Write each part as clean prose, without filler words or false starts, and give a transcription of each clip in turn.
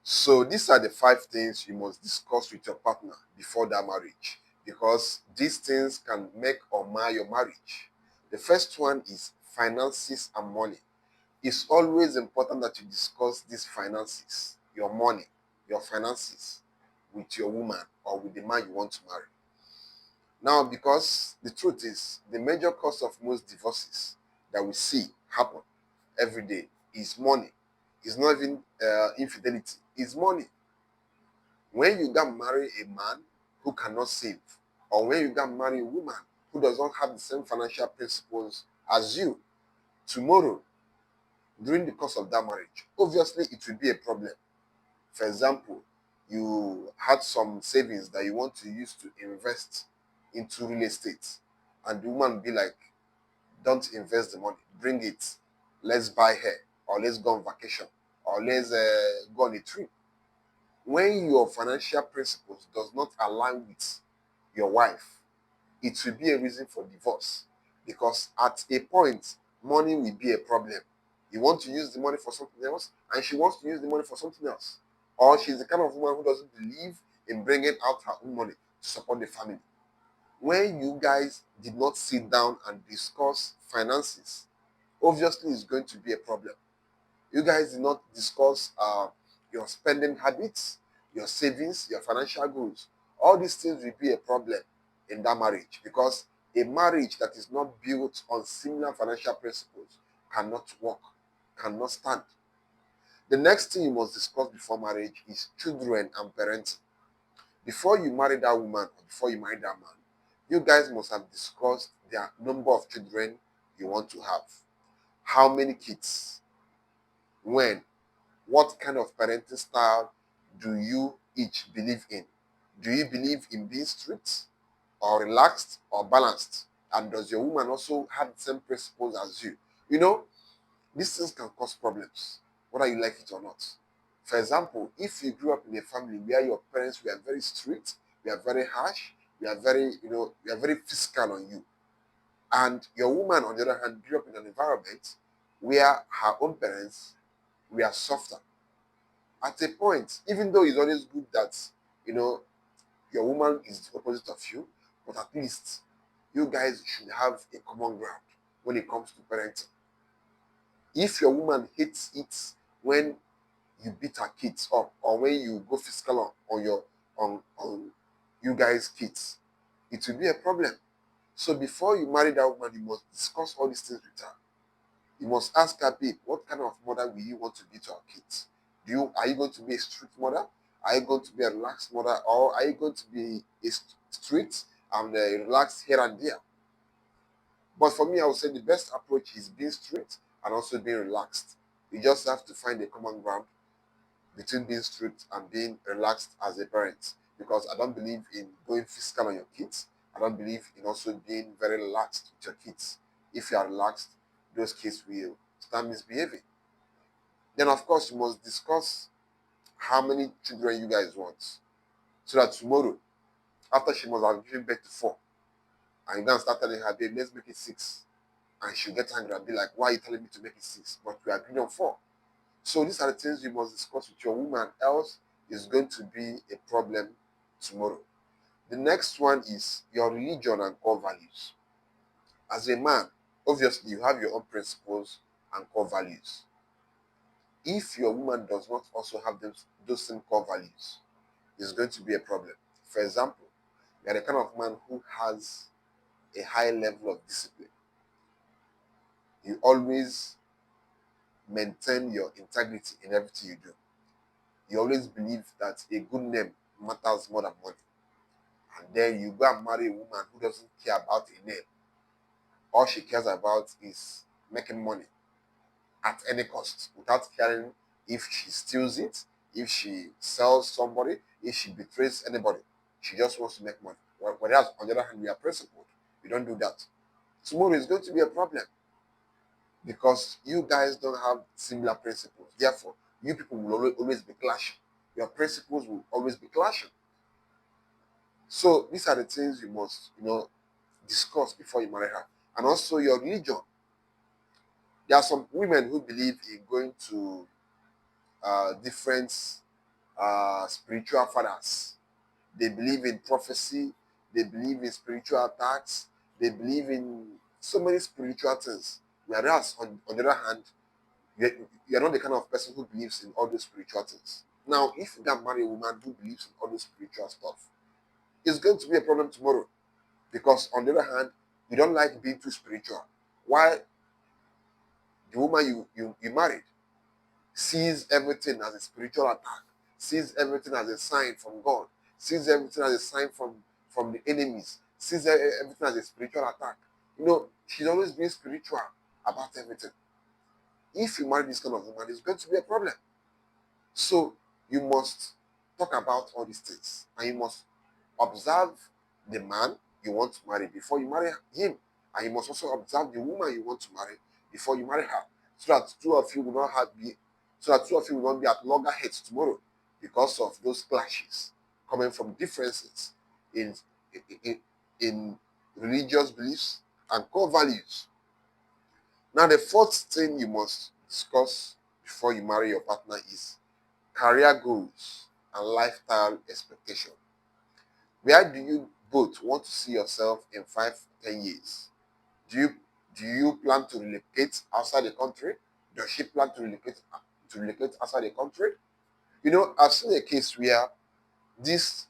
So these are the 5 things you must discuss with your partner before that marriage, because these things can make or mar your marriage. The first one is finances and money. It's always important that you discuss these finances, your money, your finances, with your woman or with the man you want to marry. Now, because the truth is, the major cause of most divorces that we see happen every day is money. It's not even infidelity, it's money. When you can marry a man who cannot save, or when you can marry a woman who does not have the same financial principles as you, tomorrow, during the course of that marriage, obviously it will be a problem. For example, you had some savings that you want to use to invest into real estate, and the woman will be like, don't invest the money, bring it, let's buy hair, or let's go on vacation, or let's go on a trip. When your financial principles does not align with your wife, it will be a reason for divorce, because at a point money will be a problem. You want to use the money for something else, and she wants to use the money for something else, or she's the kind of woman who doesn't believe in bringing out her own money to support the family. When you guys did not sit down and discuss finances, obviously it's going to be a problem. You guys did not discuss your spending habits, your savings, your financial goals. All these things will be a problem in that marriage, because a marriage that is not built on similar financial principles cannot work, cannot stand. The next thing you must discuss before marriage is children and parenting. Before you marry that woman or before you marry that man, you guys must have discussed the number of children you want to have. How many kids? When? What kind of parenting style do you each believe in? Do you believe in being strict or relaxed or balanced? And does your woman also have the same principles as you? You know, these things can cause problems, whether you like it or not. For example, if you grew up in a family where your parents were very strict, we are very harsh, we are very fiscal on you, and your woman, on the other hand, grew up in an environment where her own parents were softer. At a point, even though it's always good that you know your woman is the opposite of you, but at least you guys should have a common ground when it comes to parenting. If your woman hates it when you beat her kids up, or when you go physical on you guys kids, it will be a problem. So before you marry that woman, you must discuss all these things with her. You must ask her, babe, what kind of mother will you want to be to our kids? Are you going to be a strict mother? Are you going to be a relaxed mother, or are you going to be a strict and relaxed here and there? But for me, I would say the best approach is being strict and also being relaxed. You just have to find a common ground between being strict and being relaxed as a parent. Because I don't believe in going physical on your kids. I don't believe in also being very relaxed with your kids. If you are relaxed, those kids will start misbehaving. Then, of course, you must discuss how many children you guys want. So that tomorrow, after she must have given birth to 4, and you can start telling her, babe, let's make it 6. And she'll get angry and be like, why are you telling me to make it 6? But we agreed on 4. So these are the things you must discuss with your woman, else it's going to be a problem tomorrow. The next one is your religion and core values. As a man, obviously you have your own principles and core values. If your woman does not also have those same core values, it's going to be a problem. For example, you are the kind of man who has a high level of discipline. You always maintain your integrity in everything you do. You always believe that a good name matters more than money. And then you go and marry a woman who doesn't care about a name. All she cares about is making money at any cost, without caring if she steals it, if she sells somebody, if she betrays anybody. She just wants to make money. Whereas, on the other hand, we are principled. We don't do that. Tomorrow is going to be a problem, because you guys don't have similar principles. Therefore, you people will always be clashing. Your principles will always be clashing. So these are the things you must, discuss before you marry her. And also your religion. There are some women who believe in going to different spiritual fathers. They believe in prophecy. They believe in spiritual attacks. They believe in so many spiritual things. Whereas, on the other hand, you're not the kind of person who believes in all those spiritual things. Now, if you can marry a woman who believes in all those spiritual stuff, it's going to be a problem tomorrow. Because, on the other hand, you don't like being too spiritual. Why the woman you married sees everything as a spiritual attack, sees everything as a sign from God, sees everything as a sign from the enemies, sees everything as a spiritual attack. She's always been spiritual about everything. If you marry this kind of woman, it's going to be a problem. So you must talk about all these things, and you must observe the man you want to marry before you marry him, and you must also observe the woman you want to marry before you marry her, so that two of you will not be at loggerheads tomorrow because of those clashes coming from differences in in, in religious beliefs and core values. Now, the fourth thing you must discuss before you marry your partner is career goals and lifestyle expectation. Where do you both want to see yourself in 5, 10 years? Do you do you plan to relocate outside the country? Does she plan to relocate outside the country? I've seen a case where this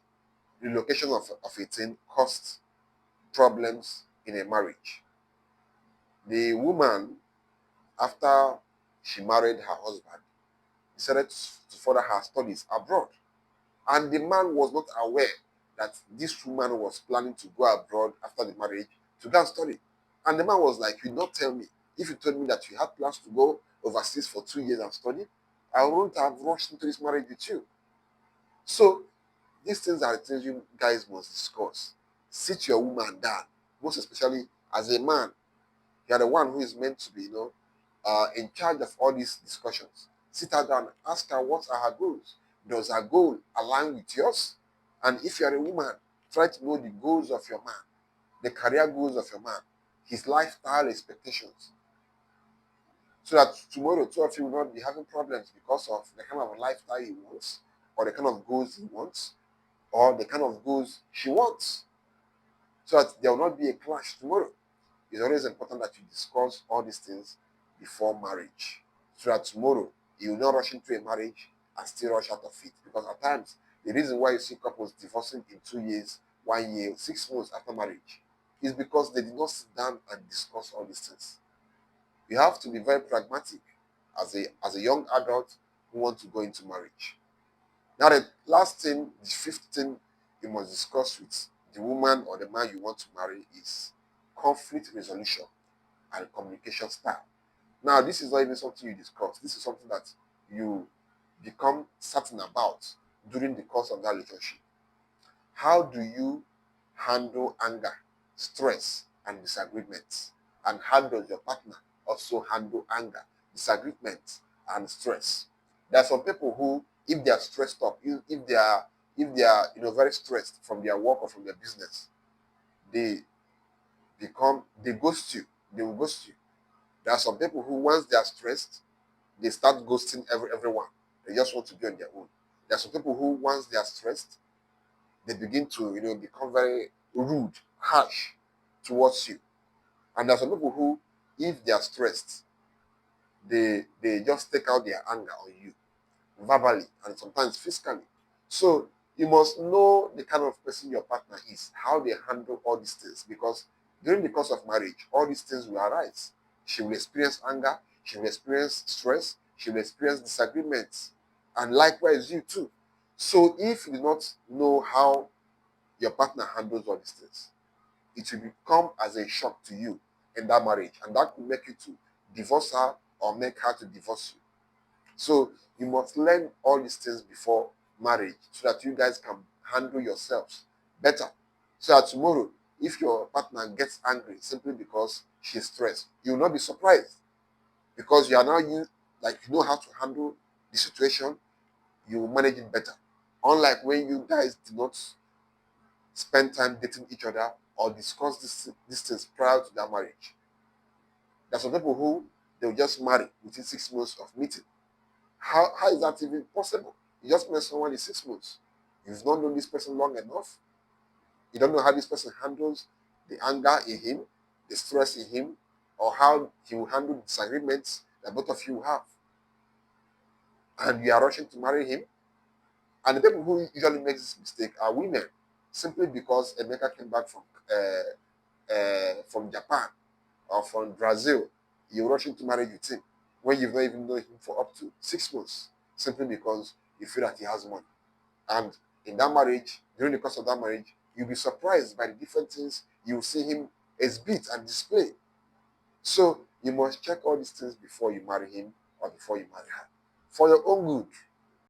relocation of a thing caused problems in a marriage. The woman, after she married her husband, decided to further her studies abroad. And the man was not aware that this woman was planning to go abroad after the marriage to go and study. And the man was like, "You did not tell me. If you told me that you had plans to go overseas for 2 years and study, I wouldn't have rushed into this marriage with you." So these things are the things you guys must discuss. Sit your woman down, most especially as a man. You are the one who is meant to be, in charge of all these discussions. Sit her down, ask her what are her goals. Does her goal align with yours? And if you are a woman, try to know the goals of your man, the career goals of your man, his lifestyle expectations, so that tomorrow two of you will not be having problems because of the kind of lifestyle he wants, or the kind of goals he wants, or the kind of goals she wants, so that there will not be a clash tomorrow. It's always important that you discuss all these things before marriage, so that tomorrow you will not rush into a marriage and still rush out of it. Because at times, the reason why you see couples divorcing in 2 years, 1 year, 6 months after marriage is because they did not sit down and discuss all these things. You have to be very pragmatic as a young adult who want to go into marriage. Now, the last thing, the fifth thing you must discuss with the woman or the man you want to marry is conflict resolution and communication style. Now, this is not even something you discuss. This is something that you become certain about during the course of that relationship. How do you handle anger, stress, and disagreements? And how does your partner also handle anger, disagreements, and stress? There are some people who, if they are stressed up, if they are very stressed from their work or from their business, they they ghost you. They will ghost you. There are some people who, once they are stressed, they start ghosting everyone. They just want to be on their own. There are some people who, once they are stressed, they begin to, become very rude, harsh towards you. And there are some people who, if they are stressed, they just take out their anger on you, verbally and sometimes physically. So you must know the kind of person your partner is, how they handle all these things, because during the course of marriage, all these things will arise. She will experience anger, she will experience stress, she will experience disagreements, and likewise you too. So if you do not know how your partner handles all these things, it will become as a shock to you in that marriage, and that could make you to divorce her or make her to divorce you. So you must learn all these things before marriage, so that you guys can handle yourselves better. So that tomorrow, if your partner gets angry simply because she's stressed, you will not be surprised, because you are now like you know how to handle the situation. You will manage it better. Unlike when you guys did not spend time dating each other or discuss these things prior to their marriage. There are some people who they will just marry within 6 months of meeting. How is that even possible? You just met someone in 6 months. You've not known this person long enough. You don't know how this person handles the anger in him, the stress in him, or how he will handle the disagreements that both of you have. And you are rushing to marry him. And the people who usually make this mistake are women, simply because Emeka came back from Japan or from Brazil. You're rushing to marry with him when you've not even known him for up to 6 months, simply because you feel that he has money. And in that marriage, during the course of that marriage, you'll be surprised by the different things you will see him exhibit and display. So you must check all these things before you marry him or before you marry her, for your own good.